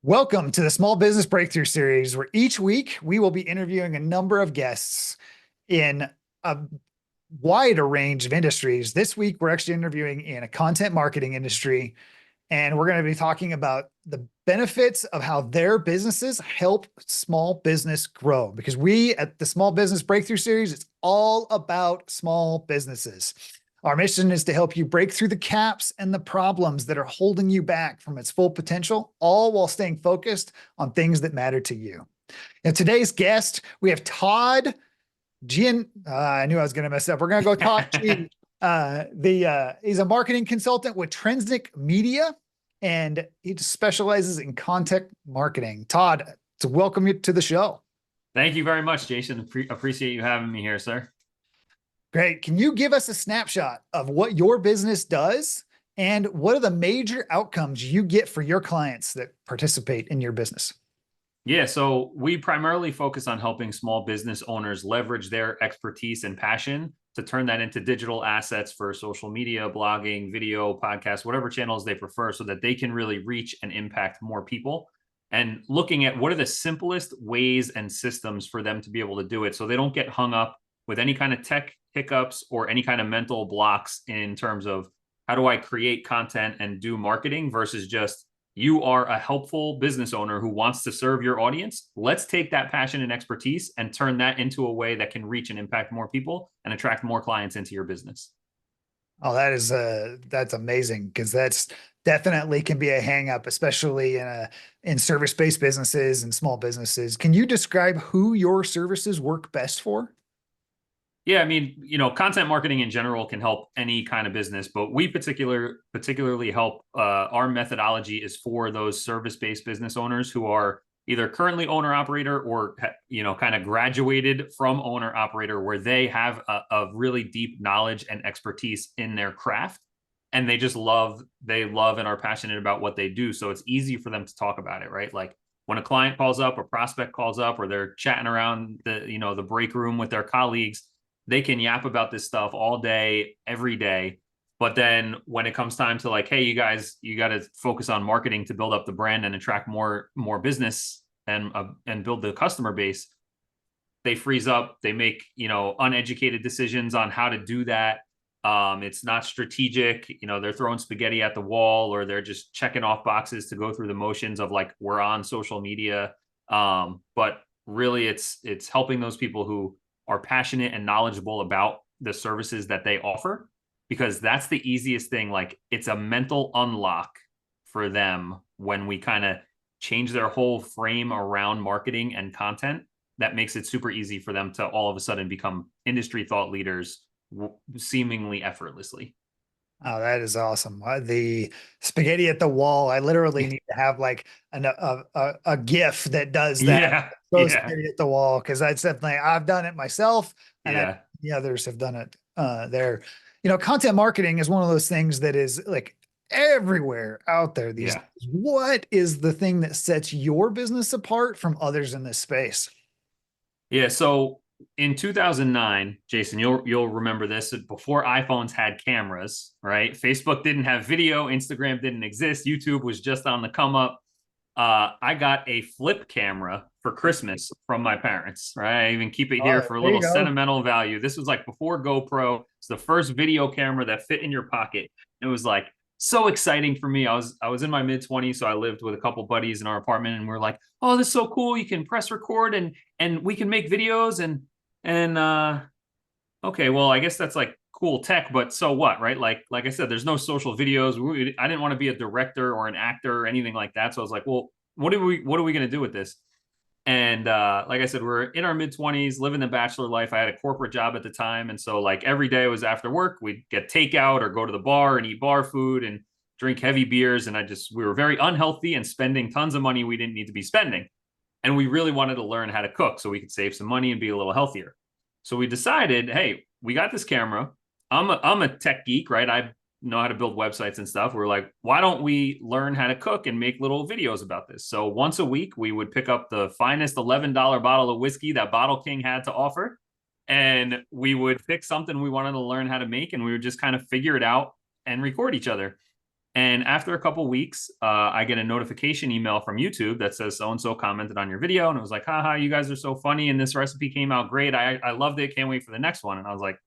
Welcome to the Small Business Breakthrough Series, where each week we will be interviewing a number of guests in a wider range of industries. This week, we're actually interviewing in a content marketing industry, and we're going to be talking about the benefits of how their businesses help small business grow. Because we at the Small Business Breakthrough Series, it's all about small businesses. Our mission is to help you break through the caps and the problems that are holding you back from its full potential, all while staying focused on things that matter to you. Now, today's guest, we have Todd Gian. I knew I was going to mess up. We're going to go Todd G. He's a marketing consultant with TrendsNIC Media, and he specializes in content marketing. Todd, to welcome you to the show. Thank you very much, Jason. Appreciate you having me here, sir. Great. Can you give us a snapshot of what your business does and what are the major outcomes you get for your clients that participate in your business? Yeah, so we primarily focus on helping small business owners leverage their expertise and passion to turn that into digital assets for social media, blogging, video, podcasts, whatever channels they prefer, so that they can really reach and impact more people. And looking at what are the simplest ways and systems for them to be able to do it so they don't get hung up with any kind of tech hiccups or any kind of mental blocks in terms of how do I create content and do marketing versus just you are a helpful business owner who wants to serve your audience. Let's take that passion and expertise and turn that into a way that can reach and impact more people and attract more clients into your business. Oh, that's amazing, because that's definitely can be a hang up, especially in service-based businesses and small businesses. Can you describe who your services work best for? Yeah, I mean, content marketing in general can help any kind of business, but we particularly help. Our methodology is for those service-based business owners who are either currently owner operator or kind of graduated from owner operator, where they have a really deep knowledge and expertise in their craft, and they love and are passionate about what they do. So it's easy for them to talk about it, right? Like when a client calls up, a prospect calls up, or they're chatting around the break room with their colleagues, they can yap about this stuff all day, every day. But then when it comes time to like, hey, you guys, you got to focus on marketing to build up the brand and attract more business and build the customer base, they freeze up. They make uneducated decisions on how to do that. It's not strategic. They're throwing spaghetti at the wall, or they're just checking off boxes to go through the motions of like, we're on social media. But really, it's helping those people who are passionate and knowledgeable about the services that they offer, because that's the easiest thing. Like, it's a mental unlock for them when we kind of change their whole frame around marketing and content. That makes it super easy for them to all of a sudden become industry thought leaders seemingly effortlessly. Oh, that is awesome. The spaghetti at the wall. I literally need to have like a GIF that does that. Yeah. Throw Yeah. spaghetti at the wall, because that's definitely, I've done it myself, and Yeah. the others have done it there. Content marketing is one of those things that is like everywhere out there these Yeah. days. What is the thing that sets your business apart from others in this space? Yeah. So in 2009, Jason, you'll remember this, before iPhones had cameras, right? Facebook didn't have video, Instagram didn't exist, YouTube was just on the come up. I got a flip camera for Christmas from my parents, right? I even keep it here for a There you little go. sentimental value. This was like before GoPro. It's the first video camera that fit in your pocket. It was like so exciting for me. I was in my mid-20s, so I lived with a couple buddies in our apartment, and we were like, "Oh, this is so cool! You can press record and we can make videos and okay, well, I guess that's like cool tech, but so what, right? Like I said, there's no social videos. I didn't want to be a director or an actor or anything like that. So I was like, well, what are we going to do with this? And like I said, we're in our mid-20s, living the bachelor life. I had a corporate job at the time, and so like every day was after work, we'd get takeout or go to the bar and eat bar food and drink heavy beers. And we were very unhealthy and spending tons of money we didn't need to be spending. And we really wanted to learn how to cook so we could save some money and be a little healthier. So we decided, hey, we got this camera. I'm a tech geek, right? I know how to build websites and stuff. We're like, why don't we learn how to cook and make little videos about this? So once a week, we would pick up the finest $11 bottle of whiskey that Bottle King had to offer, and we would pick something we wanted to learn how to make, and we would just kind of figure it out and record each other. And after a couple weeks, I get a notification email from YouTube that says so-and-so commented on your video. And it was like, haha, you guys are so funny. And this recipe came out great. I loved it. Can't wait for the next one. And I was like,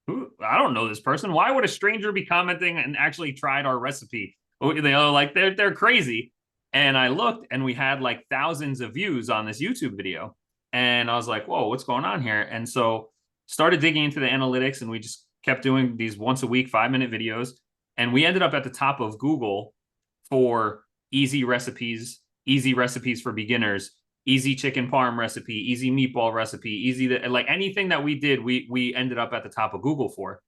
who? I don't know this person. Why would a stranger be commenting and actually tried our recipe? They are like, they're crazy. And I looked and we had like thousands of views on this YouTube video. And I was like, whoa, what's going on here? And so started digging into the analytics, and we just kept doing these once a week, 5-minute videos. And we ended up at the top of Google for easy recipes for beginners, easy chicken parm recipe, easy meatball recipe, like anything that we did, we ended up at the top of Google for.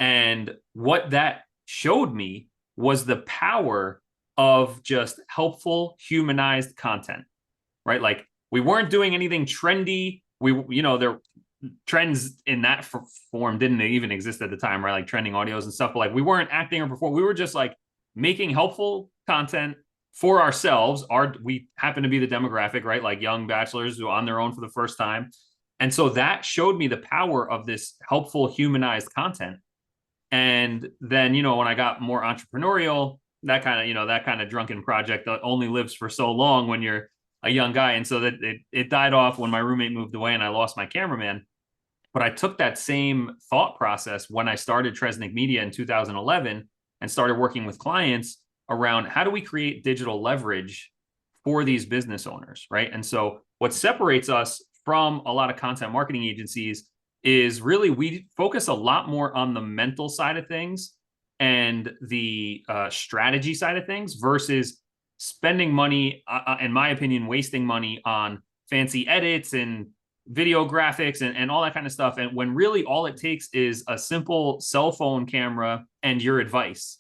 And what that showed me was the power of just helpful, humanized content, right? Like we weren't doing anything trendy. There trends in that form didn't even exist at the time, right? Like trending audios and stuff. But like we weren't acting or performing. We were just like making helpful content for ourselves. We happen to be the demographic, right? Like young bachelors who are on their own for the first time. And so that showed me the power of this helpful, humanized content. And then, when I got more entrepreneurial, that kind of drunken project that only lives for so long when you're a young guy. And so that it died off when my roommate moved away and I lost my cameraman. But I took that same thought process when I started Tresnic Media in 2011 and started working with clients around how do we create digital leverage for these business owners, right? And so what separates us from a lot of content marketing agencies is really we focus a lot more on the mental side of things and the strategy side of things versus spending money, in my opinion, wasting money on fancy edits and video graphics and all that kind of stuff. And when really all it takes is a simple cell phone camera and your advice,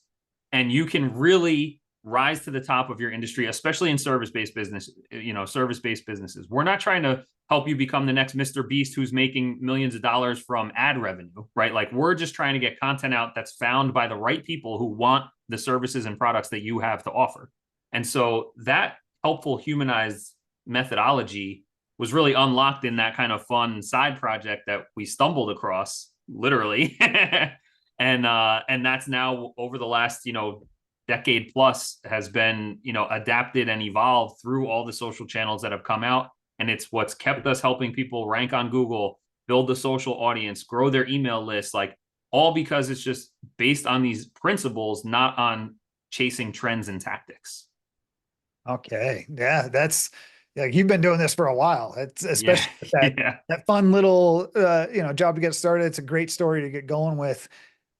and you can really rise to the top of your industry, especially in service-based businesses. We're not trying to help you become the next Mr. Beast who's making millions of dollars from ad revenue, right? Like we're just trying to get content out that's found by the right people who want the services and products that you have to offer. And so that helpful humanized methodology was really unlocked in that kind of fun side project that we stumbled across, literally. and that's now over the last, decade plus has been, adapted and evolved through all the social channels that have come out. And it's what's kept us helping people rank on Google, build the social audience, grow their email list, like all because it's just based on these principles, not on chasing trends and tactics. Okay. Yeah. That's like, you've been doing this for a while. It's especially that fun little, job to get started. It's a great story to get going with.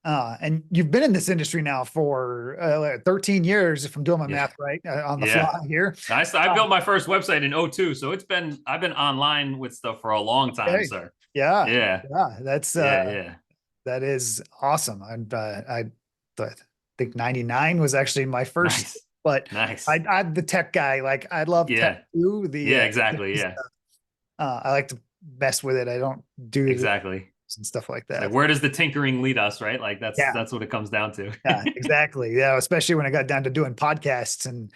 And you've been in this industry now for 13 years, if I'm doing my math right, on the fly here. I built my first website in 2002, so I've been online with stuff for a long time, sir. Yeah. That's that is awesome. I think 99 was actually my first, but I'm the tech guy. Like I love tech too. Exactly. I like to mess with it. I don't do exactly and stuff like that. Like, where does the tinkering lead us, right? Like that's what it comes down to. Yeah, exactly. Yeah, especially when I got down to doing podcasts and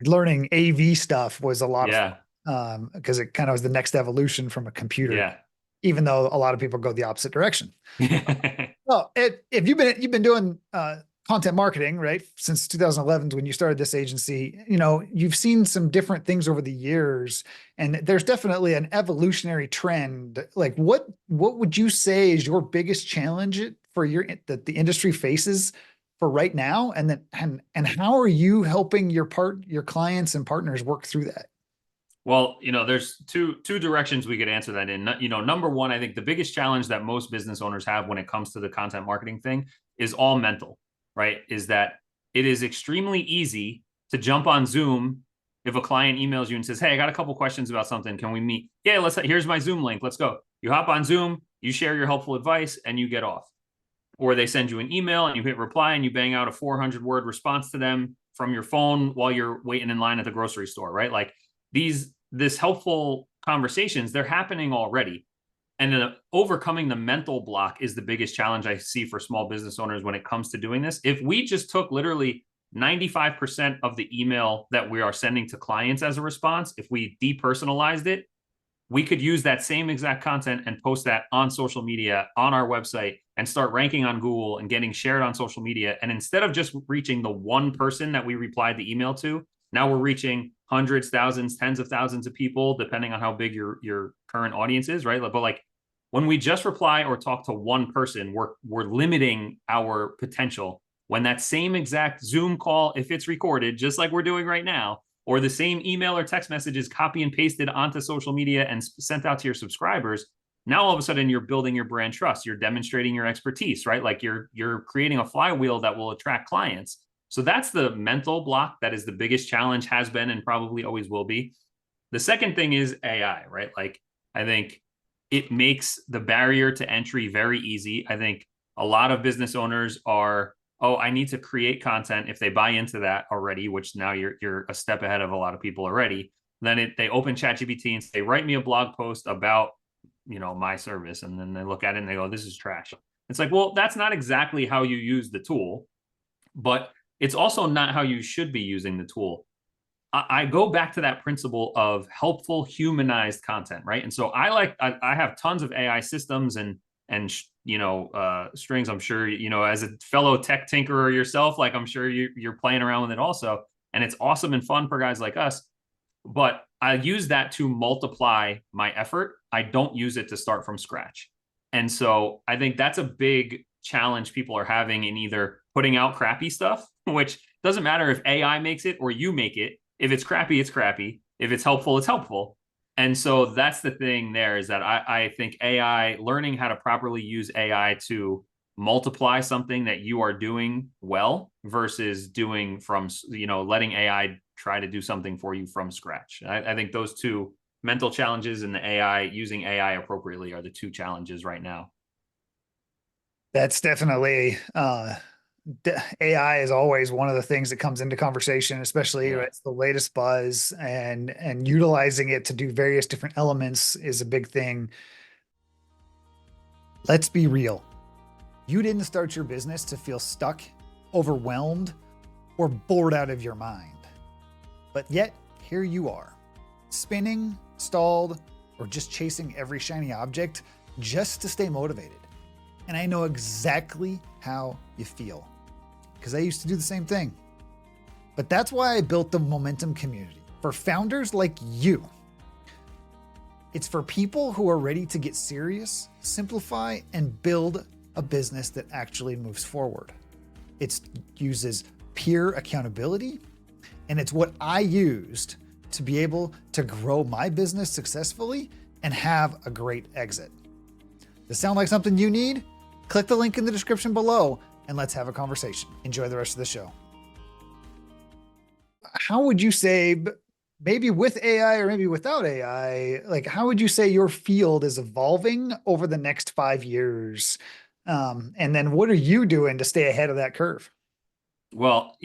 learning AV stuff was a lot of because it kind of was the next evolution from a computer. Yeah. Even though a lot of people go the opposite direction. Well, if you've been doing content marketing, right, since 2011 when you started this agency, you've seen some different things over the years, and there's definitely an evolutionary trend. Like what would you say is your biggest challenge for that the industry faces for right now? And then, and how are you helping your clients and partners work through that? Well, there's two directions we could answer that in. Number one, I think the biggest challenge that most business owners have when it comes to the content marketing thing is all mental, right? Is that it is extremely easy to jump on Zoom if a client emails you and says, hey, I got a couple questions about something. Can we meet? Yeah, here's my Zoom link. Let's go. You hop on Zoom, you share your helpful advice, and you get off. Or they send you an email and you hit reply and you bang out a 400-word response to them from your phone while you're waiting in line at the grocery store, right? Like this helpful conversations, they're happening already. And overcoming the mental block is the biggest challenge I see for small business owners when it comes to doing this. If we just took literally 95% of the email that we are sending to clients as a response, if we depersonalized it, we could use that same exact content and post that on social media, on our website, and start ranking on Google and getting shared on social media. And instead of just reaching the one person that we replied the email to, now we're reaching hundreds, thousands, tens of thousands of people, depending on how big your current audience is, right? But like when we just reply or talk to one person, we're limiting our potential. When that same exact Zoom call, if it's recorded, just like we're doing right now, or the same email or text message is copy and pasted onto social media and sent out to your subscribers, now all of a sudden you're building your brand trust. You're demonstrating your expertise, right? Like you're creating a flywheel that will attract clients. So that's the mental block that is the biggest challenge, has been and probably always will be. The second thing is AI, right? Like I think it makes the barrier to entry very easy. I think a lot of business owners are, oh, I need to create content. If they buy into that already, which now you're a step ahead of a lot of people already, then they open ChatGPT and say, write me a blog post about, my service. And then they look at it and they go, this is trash. It's like, well, that's not exactly how you use the tool, but it's also not how you should be using the tool. I go back to that principle of helpful, humanized content, right? And so I have tons of AI systems and strings. I'm sure, as a fellow tech tinkerer yourself, like I'm sure you're playing around with it also. And it's awesome and fun for guys like us. But I use that to multiply my effort. I don't use it to start from scratch. And so I think that's a big challenge people are having in either putting out crappy stuff, which doesn't matter if AI makes it or you make it. If it's crappy, it's crappy. If it's helpful, it's helpful. And so that's the thing there, is that I think AI, learning how to properly use AI to multiply something that you are doing well versus doing from, letting AI try to do something for you from scratch. I think those two mental challenges and the AI, using AI appropriately, are the two challenges right now. That's definitely AI is always one of the things that comes into conversation, especially Yeah. it's the latest buzz, and utilizing it to do various different elements is a big thing. Let's be real. You didn't start your business to feel stuck, overwhelmed, or bored out of your mind. But yet, here you are, spinning, stalled, or just chasing every shiny object just to stay motivated. And I know exactly how you feel, because I used to do the same thing. But that's why I built the Momentum community, for founders like you. It's for people who are ready to get serious, simplify, and build a business that actually moves forward. It uses peer accountability, and it's what I used to be able to grow my business successfully and have a great exit. Does this sound like something you need? Click the link in the description below and let's have a conversation. Enjoy the rest of the show. How would you say, maybe with AI or maybe without AI, like how would you say your field is evolving over the next 5 years? And then what are you doing to stay ahead of that curve? Well,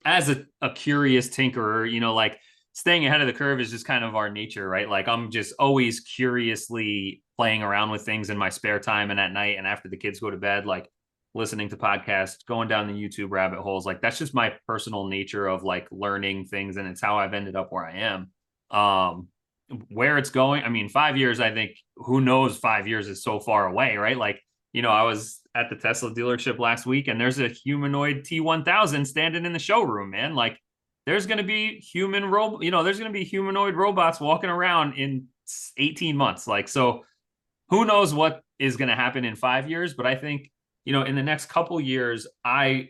as a curious tinkerer, like staying ahead of the curve is just kind of our nature, right? Like I'm just always curiously playing around with things in my spare time and at night and after the kids go to bed, like listening to podcasts, going down the YouTube rabbit holes. Like that's just my personal nature of like learning things, and it's how I've ended up where I am. Where it's going, I mean, 5 years, I think, who knows, 5 years is so far away, right? Like, I was at the Tesla dealership last week and there's a humanoid T1000 standing in the showroom, man. Like there's going to be there's going to be humanoid robots walking around in 18 months. Like, so who knows what is going to happen in 5 years, but I think, in the next couple years, I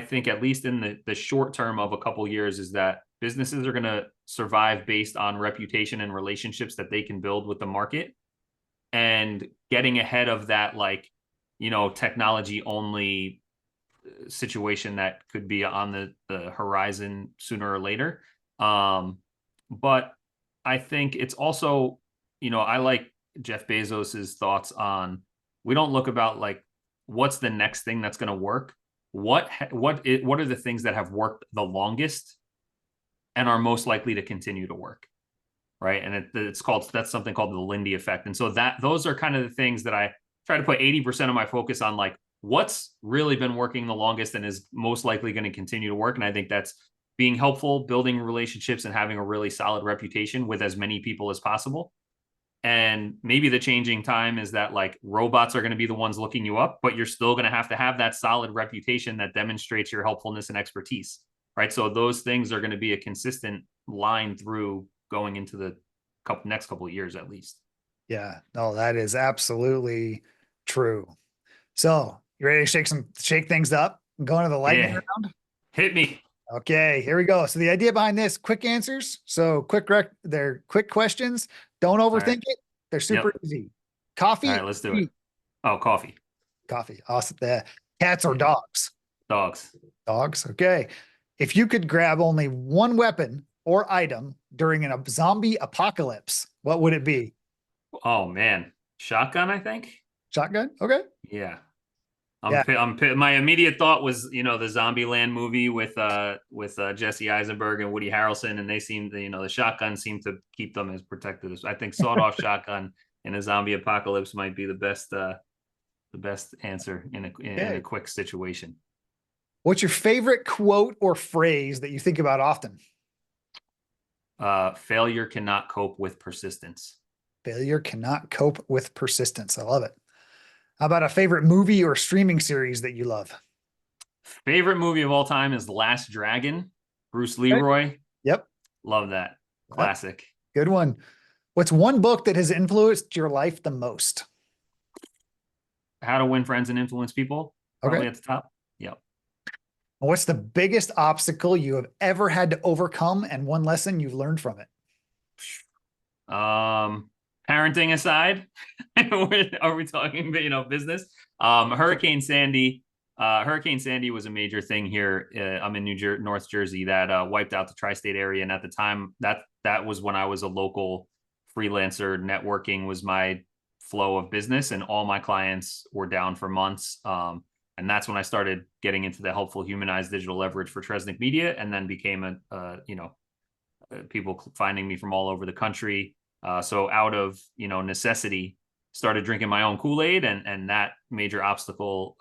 think at least in the short term of a couple years is that businesses are going to survive based on reputation and relationships that they can build with the market, and getting ahead of that, like, technology only situation that could be on the horizon sooner or later. But I think it's also, I like Jeff Bezos's thoughts on, we don't look about like, what's the next thing that's going to work? What are the things that have worked the longest and are most likely to continue to work? Right. And that's something called the Lindy effect. And so those are kind of the things that I try to put 80% of my focus on, like what's really been working the longest and is most likely going to continue to work. And I think that's being helpful, building relationships, and having a really solid reputation with as many people as possible. And maybe the changing time is that like robots are going to be the ones looking you up, but you're still going to have that solid reputation that demonstrates your helpfulness and expertise, right? So those things are going to be a consistent line through going into the next couple of years at least. Yeah, no, that is absolutely true. So you ready to shake things up and go into the lightning Yeah, round? hit me. Okay, here we go. So the idea behind this, quick answers. So they're quick questions. Don't All right. overthink it. They're super Yep. easy. All Coffee, right, let's do it. tea? Oh, coffee. Coffee. Awesome. The cats or Yeah. dogs? Dogs. Dogs. Okay. If you could grab only one weapon or item during a zombie apocalypse, what would it be? Oh man. Shotgun, I think. Shotgun? Okay. Yeah. Yeah. My immediate thought was, the Zombieland movie with Jesse Eisenberg and Woody Harrelson, and they seem to, the shotgun seemed to keep them as protected as I think sawed-off shotgun in a zombie apocalypse might be the best answer in a Okay. quick situation. What's your favorite quote or phrase that you think about often? Failure cannot cope with persistence. Failure cannot cope with persistence. I love it. How about a favorite movie or streaming series that you love? Favorite movie of all time is The Last Dragon. Bruce Okay. Leroy. Yep. Love that. Yep. Classic. Good one. What's one book that has influenced your life the most? How to Win Friends and Influence People. Okay. Probably at the top. Yep. What's the biggest obstacle you have ever had to overcome and one lesson you've learned from it? Parenting aside, are we talking, business? Hurricane Sandy was a major thing here. I'm in North Jersey that wiped out the tri-state area, and at the time, that was when I was a local freelancer. Networking was my flow of business, and all my clients were down for months. And that's when I started getting into the helpful humanized digital leverage for Tresnic Media, and then became people finding me from all over the country. So out of necessity, started drinking my own Kool-Aid, and that major obstacle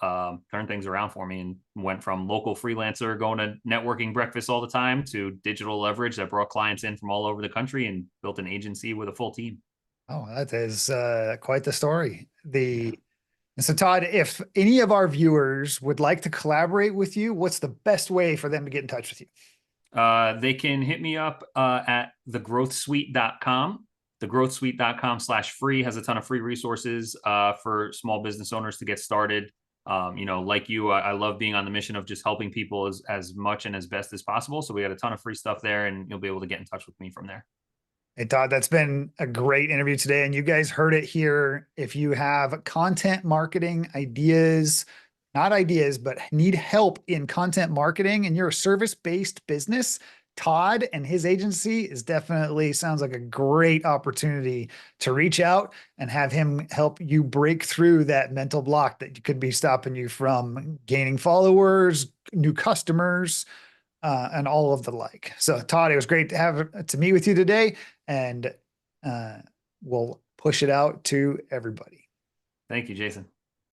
turned things around for me, and went from local freelancer going to networking breakfast all the time to digital leverage that brought clients in from all over the country and built an agency with a full team. Oh, that is quite the story. Yeah. And so, Todd, if any of our viewers would like to collaborate with you, what's the best way for them to get in touch with you? They can hit me up at thegrowthsuite.com. Thegrowthsuite.com/free has a ton of free resources for small business owners to get started. Like you, I love being on the mission of just helping people as much and as best as possible. So we got a ton of free stuff there, and you'll be able to get in touch with me from there. Hey, Todd, that's been a great interview today. And you guys heard it here. If you have content marketing ideas, not ideas, but need help in content marketing and you're a service-based business, Todd and his agency is definitely sounds like a great opportunity to reach out and have him help you break through that mental block that could be stopping you from gaining followers, new customers, and all of the like. So, Todd, it was great to meet with you today, and we'll push it out to everybody. Thank you, Jason.